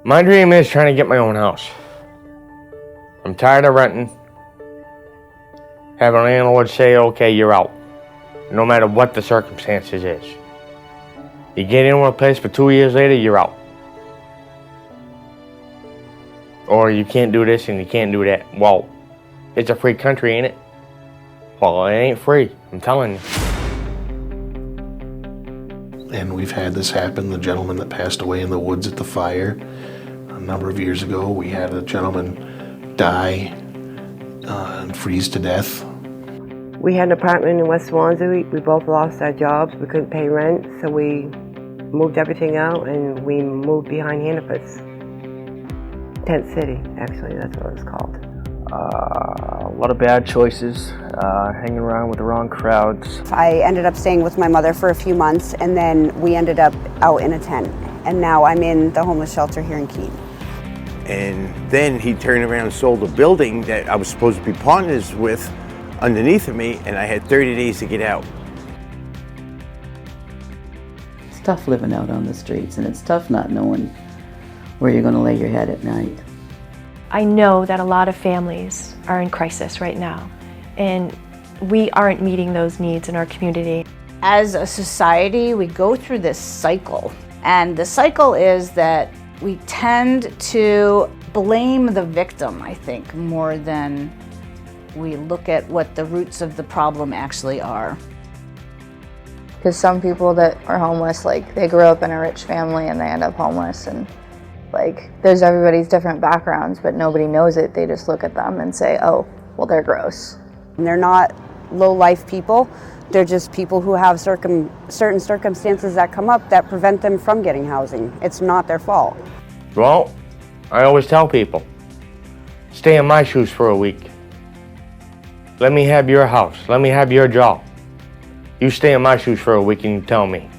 My dream is trying to get my own house. I'm tired of renting. Having a landlord say, okay, you're out. No matter what the circumstances is. You get in one place for 2 years later, you're out. Or you can't do this and you can't do that. Well, it's a free country, ain't it? Well, it ain't free, I'm telling you. And we've had this happen. The gentleman that passed away in the woods at the fire a number of years ago, we had a gentleman die and freeze to death. We had an apartment in West Swansea. We both lost our jobs. We couldn't pay rent, so we moved everything out and we moved behind Hannaford's. Tent City, actually, that's what it was called. A lot of bad choices, hanging around with the wrong crowds. I ended up staying with my mother for a few months, and then we ended up out in a tent. And now I'm in the homeless shelter here in Keene. And then he turned around and sold a building that I was supposed to be partners with underneath of me, and I had 30 days to get out. It's tough living out on the streets, and it's tough not knowing where you're going to lay your head at night. I know that a lot of families are in crisis right now, and we aren't meeting those needs in our community. As a society, we go through this cycle, and the cycle is that we tend to blame the victim, I think, more than we look at what the roots of the problem actually are. Because some people that are homeless, like, they grew up in a rich family and they end up homeless, and like, there's everybody's different backgrounds, but nobody knows it. They just look at them and say, oh, well, they're gross. And they're not low-life people. They're just people who have certain circumstances that come up that prevent them from getting housing. It's not their fault. Well, I always tell people, stay in my shoes for a week. Let me have your house. Let me have your job. You stay in my shoes for a week and you tell me.